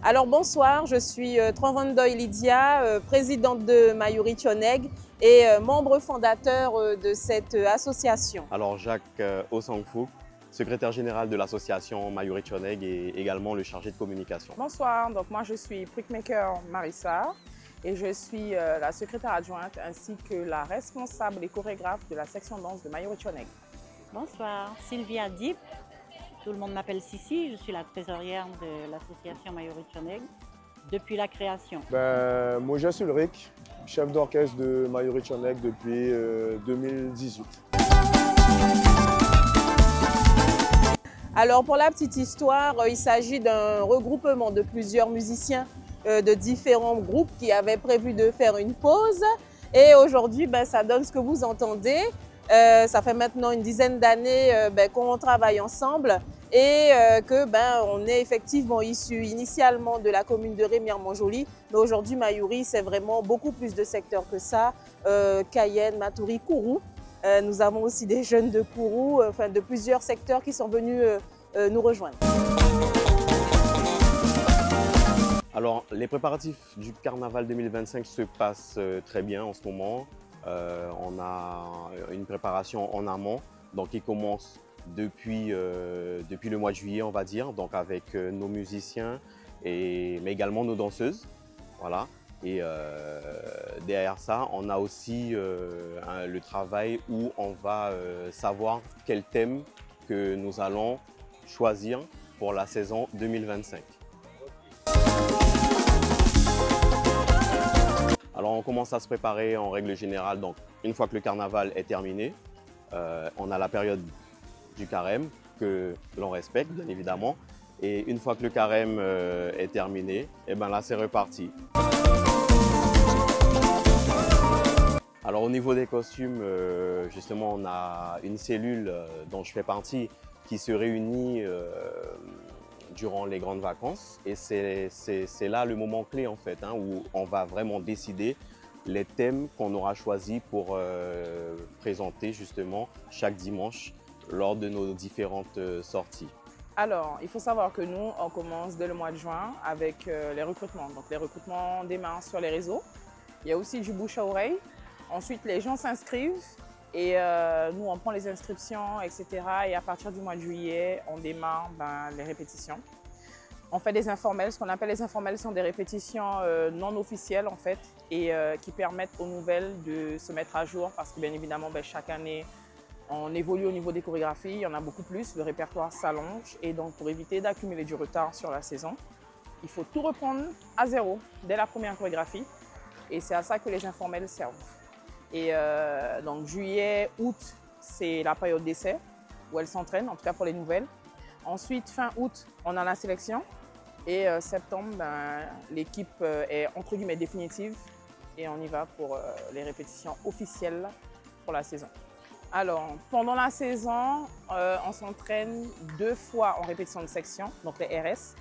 Alors bonsoir, je suis Trovandoy Lydia, présidente de Mayuri Choneg et membre fondateur de cette association. Alors Jacques Osangfouk, secrétaire général de l'association Mayuri Choneg et également le chargé de communication. Bonsoir, donc moi je suis Brickmaker Marissa et je suis la secrétaire adjointe ainsi que la responsable et chorégraphe de la section danse de Mayuri Choneg. Bonsoir, Sylvia Dip. Tout le monde m'appelle Sissi, je suis la trésorière de l'association Mayuri Choneg depuis la création. Moi, je suis Ulrich, chef d'orchestre de Mayuri Choneg depuis 2018. Alors pour la petite histoire, il s'agit d'un regroupement de plusieurs musiciens de différents groupes qui avaient prévu de faire une pause. Et aujourd'hui, ça donne ce que vous entendez. Ça fait maintenant une dizaine d'années qu'on travaille ensemble et on est effectivement issu initialement de la commune de Remire-Montjoly. Mais aujourd'hui, Mayuri, c'est vraiment beaucoup plus de secteurs que ça. Cayenne, Maturi, Kourou. Nous avons aussi des jeunes de Kourou, de plusieurs secteurs qui sont venus nous rejoindre. Alors les préparatifs du carnaval 2025 se passent très bien en ce moment. On a une préparation en amont, donc qui commence depuis le mois de juillet, on va dire, donc avec nos musiciens, mais également nos danseuses. Voilà. Et derrière ça, on a aussi le travail où on va savoir quel thème que nous allons choisir pour la saison 2025. Alors on commence à se préparer en règle générale, donc une fois que le carnaval est terminé, on a la période du carême que l'on respecte bien évidemment, et une fois que le carême est terminé, et là c'est reparti. Alors au niveau des costumes, justement on a une cellule dont je fais partie qui se réunit durant les grandes vacances et c'est là le moment clé en fait, où on va vraiment décider les thèmes qu'on aura choisis pour présenter justement chaque dimanche lors de nos différentes sorties. Alors, il faut savoir que nous, on commence dès le mois de juin avec les recrutements. Donc les recrutements démarrent sur les réseaux. Il y a aussi du bouche à oreille. Ensuite, les gens s'inscrivent et nous, on prend les inscriptions, etc. Et à partir du mois de juillet, on démarre les répétitions. On fait des informels. Ce qu'on appelle les informels sont des répétitions non officielles en fait et qui permettent aux nouvelles de se mettre à jour parce que bien évidemment, chaque année, on évolue au niveau des chorégraphies, il y en a beaucoup plus, le répertoire s'allonge et donc pour éviter d'accumuler du retard sur la saison, il faut tout reprendre à zéro dès la première chorégraphie et c'est à ça que les informels servent. Et donc juillet, août, c'est la période d'essai où elles s'entraînent, en tout cas pour les nouvelles. Ensuite, fin août, on a la sélection et septembre, l'équipe est entre guillemets définitive et on y va pour les répétitions officielles pour la saison. Alors, pendant la saison, on s'entraîne 2 fois en répétition de section, donc les RS,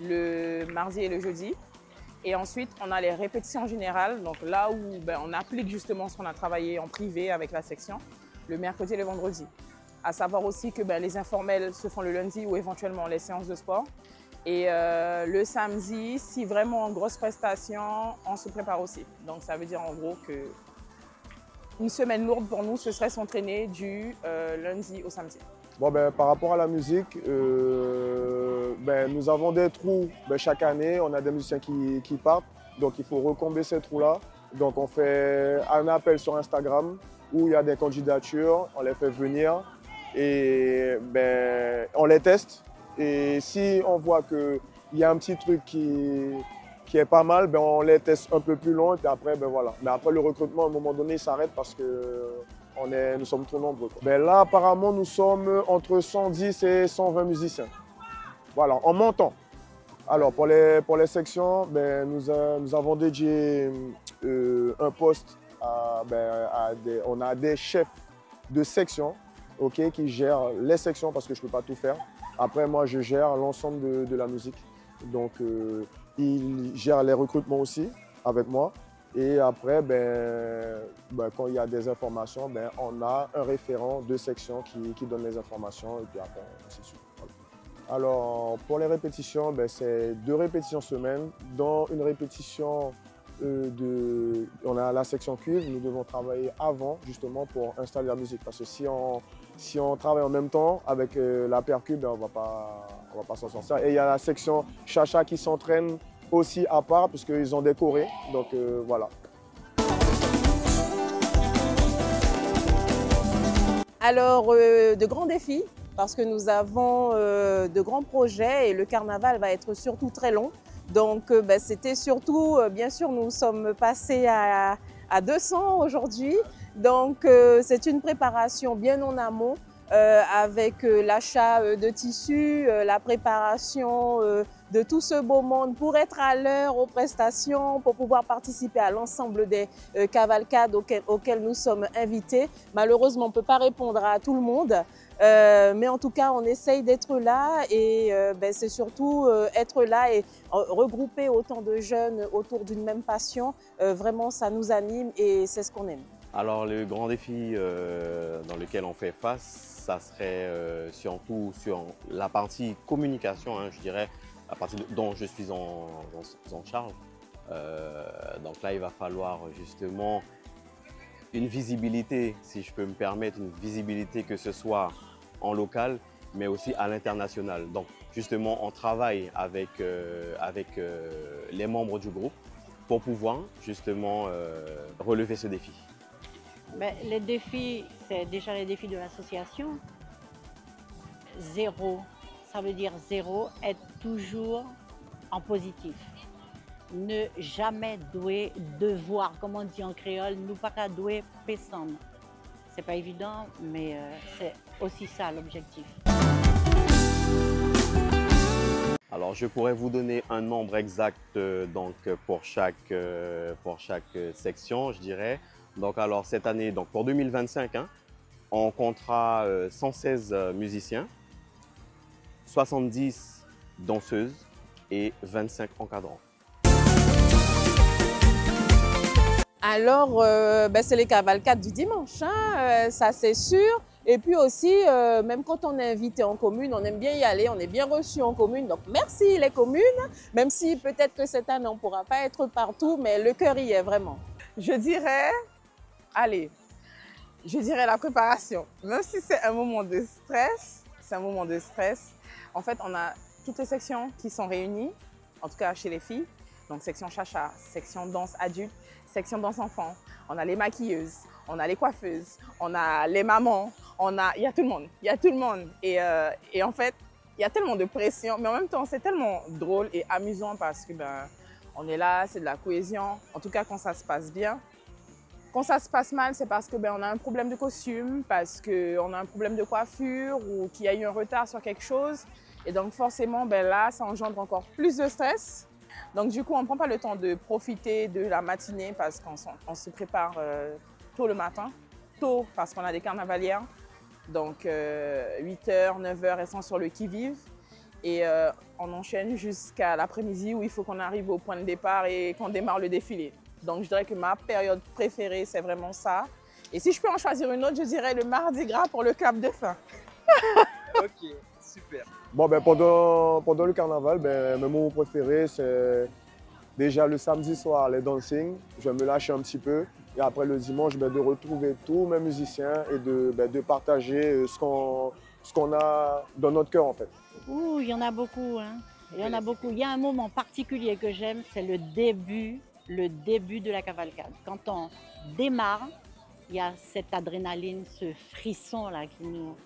le mardi et le jeudi. Et ensuite, on a les répétitions générales, donc là où on applique justement ce qu'on a travaillé en privé avec la section, le mercredi et le vendredi. À savoir aussi que les informels se font le lundi ou éventuellement les séances de sport. Et le samedi, si vraiment grosse prestation, on se prépare aussi. Donc ça veut dire en gros que une semaine lourde pour nous, ce serait s'entraîner du lundi au samedi. Bon, par rapport à la musique, nous avons des trous chaque année. On a des musiciens qui partent, donc il faut recombler ces trous-là. Donc on fait un appel sur Instagram où il y a des candidatures, on les fait venir et on les teste. Et si on voit qu'il y a un petit truc qui est pas mal, on les teste un peu plus long et après, voilà. Mais après le recrutement, à un moment donné, il s'arrête parce que nous sommes trop nombreux. Là, apparemment, nous sommes entre 110 et 120 musiciens. Voilà, en montant. Alors, pour les sections, nous avons dédié un poste on a des chefs de section qui gèrent les sections parce que je ne peux pas tout faire. Après, moi, je gère l'ensemble de la musique. Donc, ils gèrent les recrutements aussi avec moi. Et après, quand il y a des informations, on a un référent de section qui donne les informations et puis après, ainsi de suite. Voilà. Alors, pour les répétitions, c'est 2 répétitions semaine. Dans une répétition, on a la section cuivre, nous devons travailler avant justement pour installer la musique. Parce que si on travaille en même temps avec la percu, on ne va pas s'en sortir. Et il y a la section chacha qui s'entraîne aussi à part puisqu'ils ont décoré. Donc voilà. Alors, de grands défis parce que nous avons de grands projets et le carnaval va être surtout très long. Donc, c'était surtout, bien sûr, nous sommes passés à 200 aujourd'hui. Donc, c'est une préparation bien en amont avec l'achat de tissus, la préparation de tout ce beau monde pour être à l'heure aux prestations, pour pouvoir participer à l'ensemble des cavalcades auxquelles nous sommes invités. Malheureusement, on ne peut pas répondre à tout le monde. Mais en tout cas, on essaye d'être là et c'est surtout être là et regrouper autant de jeunes autour d'une même passion. Vraiment, ça nous anime et c'est ce qu'on aime. Alors, le grand défi dans lequel on fait face, ça serait surtout sur la partie communication, hein, je dirais, la partie dont je suis en charge. Donc là, il va falloir justement une visibilité, si je peux me permettre, une visibilité que ce soit en local, mais aussi à l'international. Donc justement, on travaille avec les membres du groupe pour pouvoir justement relever ce défi. Les défis, c'est déjà les défis de l'association. 0, ça veut dire 0, être toujours en positif. Ne jamais devoir, comme on dit en créole, nous pas qu'à douer personne. C'est pas évident, mais c'est aussi ça l'objectif. Alors, je pourrais vous donner un nombre exact donc, pour chaque section, je dirais. Donc, alors, cette année, donc, pour 2025, hein, on comptera 116 musiciens, 70 danseuses et 25 encadrants. Alors, c'est les cavalcades du dimanche, hein, ça c'est sûr. Et puis aussi, même quand on est invité en commune, on aime bien y aller, on est bien reçu en commune. Donc merci les communes, même si peut-être que cette année on ne pourra pas être partout, mais le cœur y est vraiment. Je dirais la préparation. Même si c'est un moment de stress, En fait, on a toutes les sections qui sont réunies, en tout cas chez les filles. Donc section chacha, section danse adulte, section danse enfant. On a les maquilleuses, on a les coiffeuses, on a les mamans, il y a tout le monde. Et en fait, il y a tellement de pression, mais en même temps, c'est tellement drôle et amusant parce que on est là, c'est de la cohésion. En tout cas, quand ça se passe bien. Quand ça se passe mal, c'est parce que on a un problème de costume, parce qu'on a un problème de coiffure ou qu'il y a eu un retard sur quelque chose. Et donc forcément, là, ça engendre encore plus de stress. Donc du coup, on ne prend pas le temps de profiter de la matinée parce qu'on se prépare tôt le matin, tôt parce qu'on a des carnavalières. Donc 8h, 9h, elles sont sur le qui-vive. Et on enchaîne jusqu'à l'après-midi où il faut qu'on arrive au point de départ et qu'on démarre le défilé. Donc je dirais que ma période préférée, c'est vraiment ça. Et si je peux en choisir une autre, je dirais le Mardi Gras pour le Cap de Fin. Ok, super. Bon, pendant le carnaval, mon moment préféré, c'est déjà le samedi soir, les dancing. Je vais me lâcher un petit peu. Et après le dimanche, de retrouver tous mes musiciens et de partager ce qu'on a dans notre cœur en fait. Ouh, il y en a beaucoup, hein. Il y en a beaucoup. Il y a un moment particulier que j'aime, c'est le début de la cavalcade. Quand on démarre, il y a cette adrénaline, ce frisson-là qui nous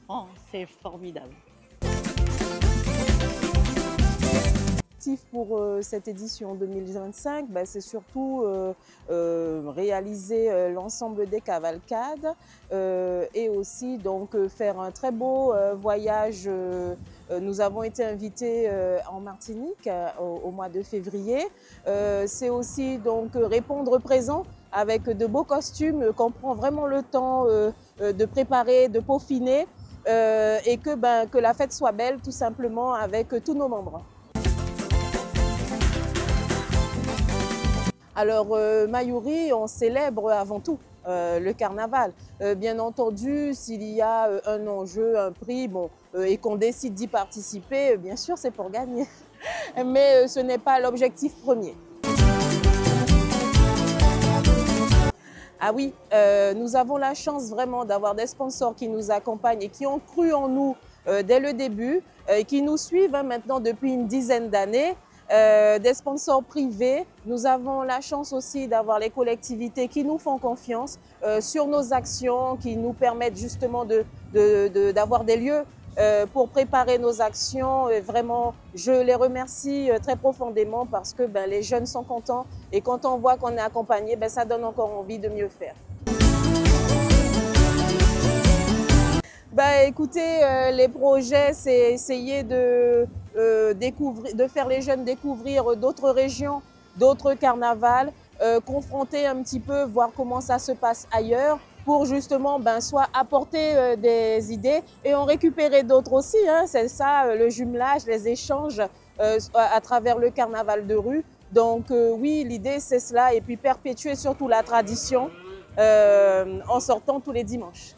prend. C'est formidable. Pour cette édition 2025, c'est surtout réaliser l'ensemble des cavalcades et aussi donc faire un très beau voyage. Nous avons été invités en Martinique au mois de février. C'est aussi donc répondre présent avec de beaux costumes qu'on prend vraiment le temps de préparer, de peaufiner et que la fête soit belle tout simplement avec tous nos membres. Alors, Mayuri, on célèbre avant tout le carnaval. Bien entendu, s'il y a un enjeu, un prix, bon, et qu'on décide d'y participer, bien sûr, c'est pour gagner. Mais ce n'est pas l'objectif premier. Ah oui, nous avons la chance vraiment d'avoir des sponsors qui nous accompagnent et qui ont cru en nous dès le début, et qui nous suivent maintenant depuis une dizaine d'années. Des sponsors privés. Nous avons la chance aussi d'avoir les collectivités qui nous font confiance sur nos actions, qui nous permettent justement d'avoir des lieux pour préparer nos actions. Et vraiment, je les remercie très profondément parce que les jeunes sont contents et quand on voit qu'on est accompagné, ça donne encore envie de mieux faire. Écoutez, les projets, c'est essayer de faire les jeunes découvrir d'autres régions, d'autres carnavals, confronter un petit peu, voir comment ça se passe ailleurs pour justement soit apporter des idées et en récupérer d'autres aussi. Hein. C'est ça, le jumelage, les échanges à travers le carnaval de rue. Donc oui, l'idée c'est cela et puis perpétuer surtout la tradition en sortant tous les dimanches.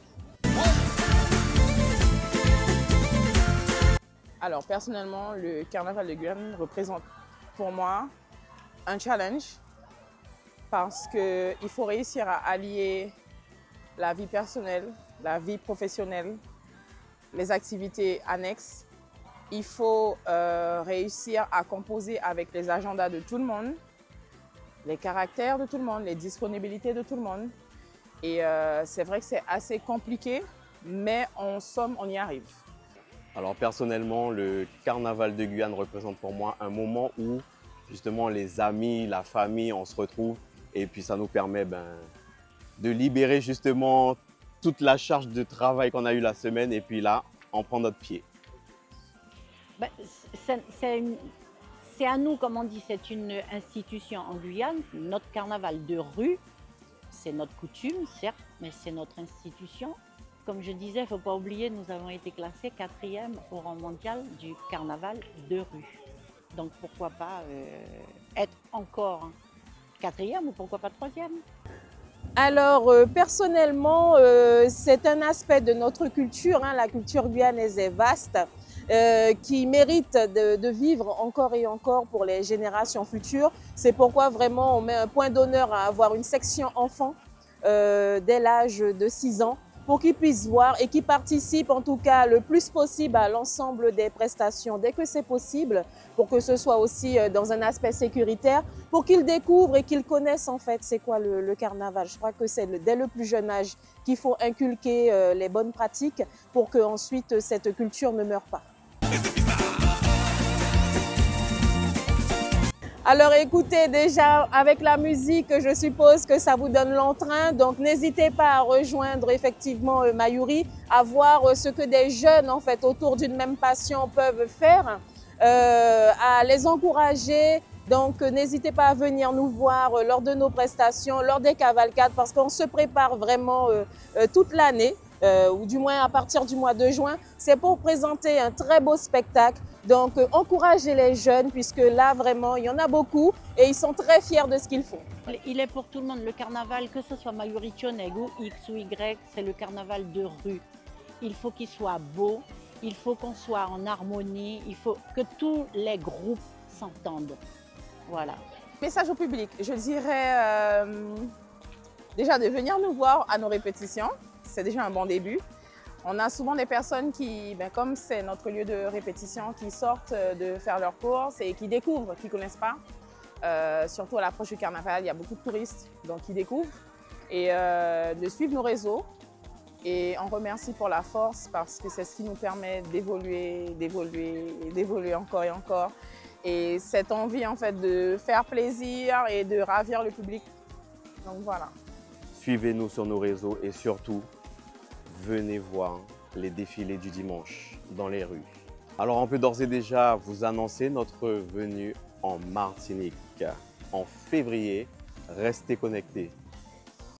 Alors personnellement, le carnaval de Guyane représente pour moi un challenge parce qu'il faut réussir à allier la vie personnelle, la vie professionnelle, les activités annexes. Il faut réussir à composer avec les agendas de tout le monde, les caractères de tout le monde, les disponibilités de tout le monde. Et c'est vrai que c'est assez compliqué, mais en somme, on y arrive. Alors personnellement, le carnaval de Guyane représente pour moi un moment où justement les amis, la famille, on se retrouve et puis ça nous permet de libérer justement toute la charge de travail qu'on a eu la semaine et puis là, on prend notre pied. C'est à nous, comme on dit, c'est une institution en Guyane, notre carnaval de rue, c'est notre coutume, certes, mais c'est notre institution. Comme je disais, il ne faut pas oublier, nous avons été classés 4e au rang mondial du carnaval de rue. Donc pourquoi pas être encore 4e ou pourquoi pas 3e? Alors personnellement, c'est un aspect de notre culture, hein, la culture guyanaise est vaste, qui mérite de vivre encore et encore pour les générations futures. C'est pourquoi vraiment on met un point d'honneur à avoir une section enfants dès l'âge de 6 ans pour qu'ils puissent voir et qu'ils participent en tout cas le plus possible à l'ensemble des prestations dès que c'est possible, pour que ce soit aussi dans un aspect sécuritaire, pour qu'ils découvrent et qu'ils connaissent en fait c'est quoi le carnaval. Je crois que c'est dès le plus jeune âge qu'il faut inculquer les bonnes pratiques pour que ensuite cette culture ne meure pas. Alors écoutez, déjà avec la musique, je suppose que ça vous donne l'entrain, donc n'hésitez pas à rejoindre effectivement Mayuri, à voir ce que des jeunes en fait autour d'une même passion peuvent faire, à les encourager. Donc n'hésitez pas à venir nous voir lors de nos prestations, lors des cavalcades, parce qu'on se prépare vraiment toute l'année, ou du moins à partir du mois de juin. C'est pour présenter un très beau spectacle. Donc encouragez les jeunes, puisque là vraiment il y en a beaucoup et ils sont très fiers de ce qu'ils font. Il est pour tout le monde, le carnaval, que ce soit Mayuri Choneg ou X ou Y, c'est le carnaval de rue. Il faut qu'il soit beau, il faut qu'on soit en harmonie, il faut que tous les groupes s'entendent. Voilà. Message au public, je dirais déjà de venir nous voir à nos répétitions, c'est déjà un bon début. On a souvent des personnes qui, comme c'est notre lieu de répétition, qui sortent de faire leurs courses et qui découvrent, qui ne connaissent pas. Surtout à l'approche du carnaval, il y a beaucoup de touristes, donc qui découvrent. Et de suivre nos réseaux. Et on remercie pour la force parce que c'est ce qui nous permet d'évoluer, d'évoluer encore et encore. Et cette envie en fait de faire plaisir et de ravir le public. Donc voilà. Suivez-nous sur nos réseaux et surtout, venez voir les défilés du dimanche dans les rues. Alors on peut d'ores et déjà vous annoncer notre venue en Martinique en février. Restez connectés.